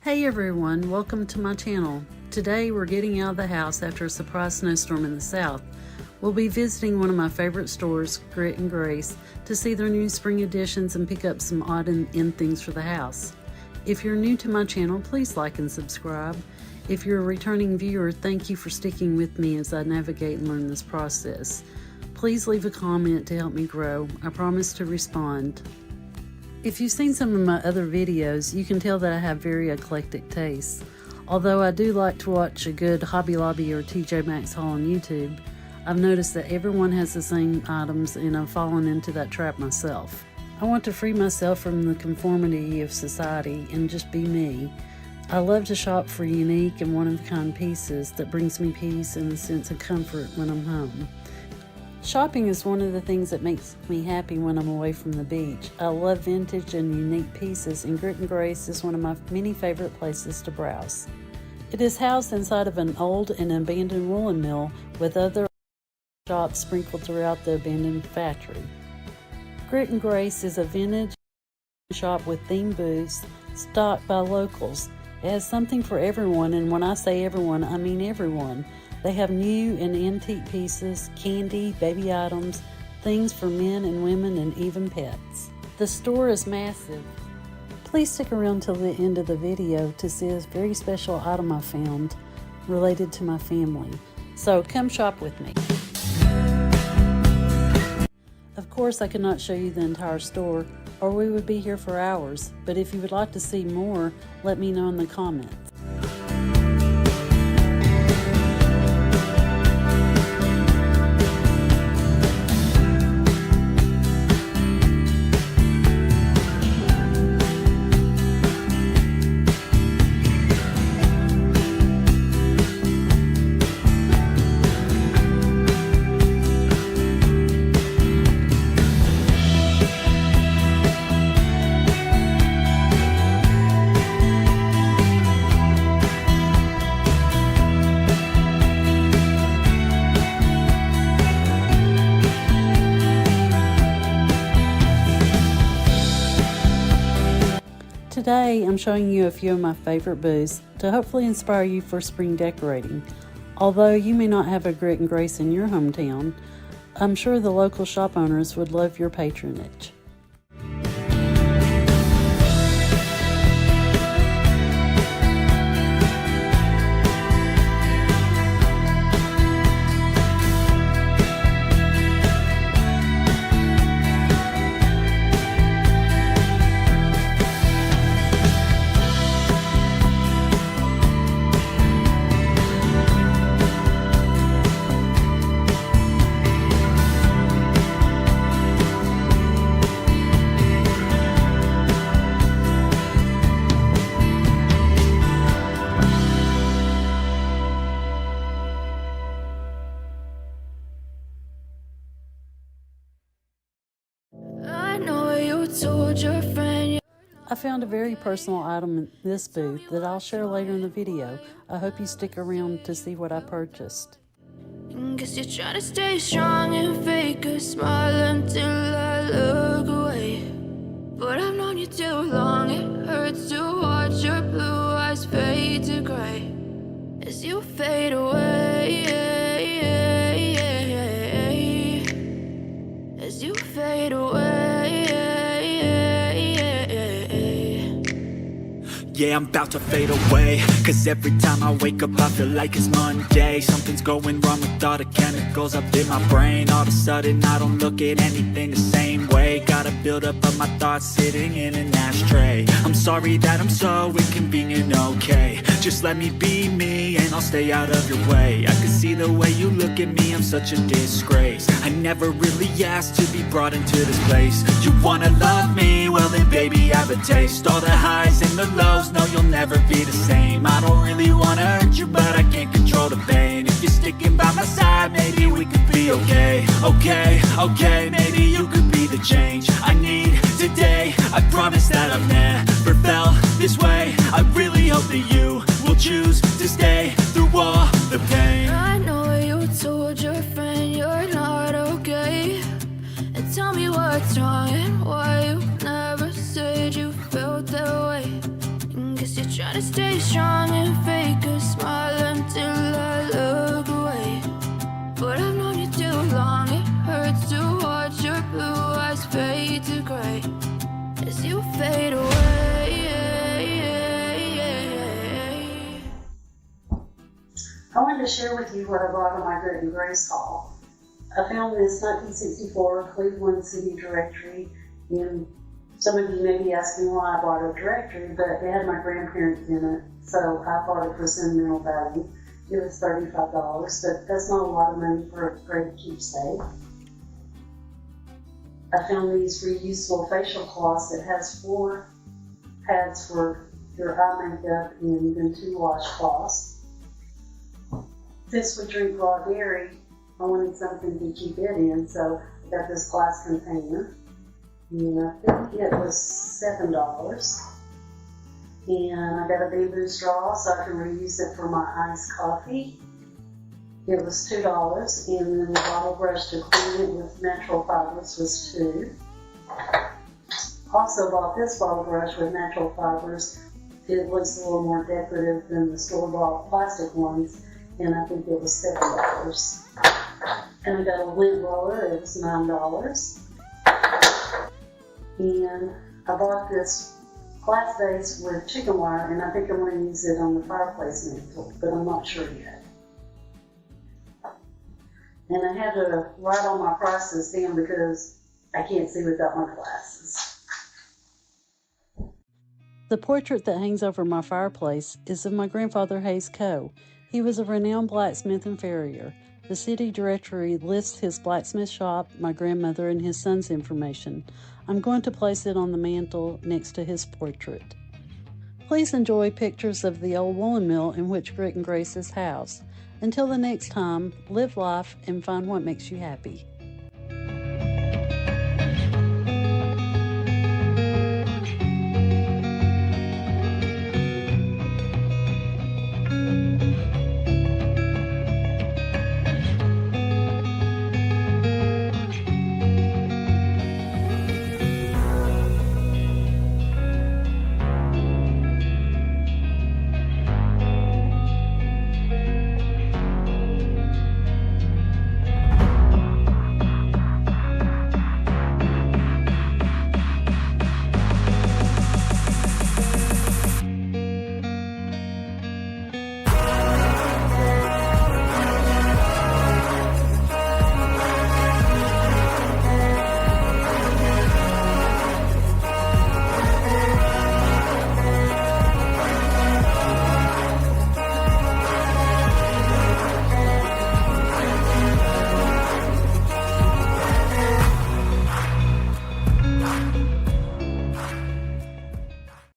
Hey everyone, welcome to my channel. Today we're getting out of the house after a surprise snowstorm in the south. We'll be visiting one of my favorite stores, Grit and Grace, to see their new spring additions and pick up some odd and in things for the house. If you're new to my channel, please like and subscribe. If you're a returning viewer, thank you for sticking with me as I navigate and learn this process. Please leave a comment to help me grow. I promise to respond. If you've seen some of my other videos, you can tell that I have very eclectic tastes. Although I do like to watch a good Hobby Lobby or TJ Maxx haul on YouTube, I've noticed that everyone has the same items and I've fallen into that trap myself. I want to free myself from the conformity of society and just be me. I love to shop for unique and one-of-a-kind pieces that brings me peace and a sense of comfort when I'm home. Shopping is one of the things that makes me happy when I'm away from the beach. I love vintage and unique pieces, and Grit and Grace is one of my many favorite places to browse. It is housed inside of an old and abandoned woolen mill with other shops sprinkled throughout the abandoned factory. Grit and Grace is a vintage shop with themed booths stocked by locals. It has something for everyone, and when I say everyone, I mean everyone. They have new and antique pieces, candy, baby items, things for men and women, and even pets. The store is massive. Please stick around till the end of the video to see this very special item I found related to my family. So come shop with me. Of course, I could not show you the entire store, or we would be here for hours, but if you would like to see more, let me know in the comments. Today, I'm showing you a few of my favorite booths to hopefully inspire you for spring decorating. Although you may not have a Grit and Grace in your hometown, I'm sure the local shop owners would love your patronage. I found a very personal item in this booth that I'll share later in the video. I hope you stick around to see what I purchased. Guess you're trying to stay strong and fake a smile until I look away. But I've known you too long, it hurts to watch your blue eyes fade to gray as you fade away, as you fade away. Yeah, I'm about to fade away, cause every time I wake up I feel like it's Monday. Something's going wrong with all the chemicals up in my brain. All of a sudden I don't look at anything the same way. Gotta build up of my thoughts sitting in an ashtray. I'm sorry that I'm so inconvenient, okay. Just let me be me and I'll stay out of your way. I can see the way you look at me, I'm such a disgrace. I never really asked to be brought into this place. You wanna love me? Well then baby have a taste. All the highs and the lows, no you'll never be the same. I don't really wanna hurt you, but I can't control the pain. If you're sticking by my side, maybe we could be okay. Okay, maybe you could be the change I need today. I promise that I've never felt this way. I really hope that you will choose to stay through all the pain. I know you told your friend you're not okay, and tell me what's wrong and why you never said you felt that way. try to stay strong and fake a smile until I look away. But I've known you too long, it hurts to watch your blue eyes fade to gray as you fade away. I wanted to share with you what I bought on my Grit and Grace haul. I found this 1964 Cleveland City directory, and some of you may be asking why I bought a directory, but it had my grandparents in it, so I bought it for sentimental value. It was $35, but that's not a lot of money for a great keepsake. I found these reusable facial cloths that has 4 pads for your eye makeup and then 2 washcloths. Since we drink raw dairy, I wanted something to keep it in, so I got this glass container. And I think it was $7. And I got a bamboo straw so I can reuse it for my iced coffee. It was $2. And then the bottle brush to clean it with natural fibers was $2. Also bought this bottle brush with natural fibers. It looks a little more decorative than the store-bought plastic ones, and I think it was $7. And I got a lint roller, it was $9. And I bought this glass vase with chicken wire, and I think I'm going to use it on the fireplace mantle, but I'm not sure yet. And I had to write all my prices down because I can't see without my glasses. The portrait that hangs over my fireplace is of my grandfather Hayes Coe. He was a renowned blacksmith and farrier. The city directory lists his blacksmith shop, my grandmother, and his son's information. I'm going to place it on the mantle next to his portrait. Please enjoy pictures of the old woolen mill in which Grit and Grace is housed. Until the next time, live life and find what makes you happy.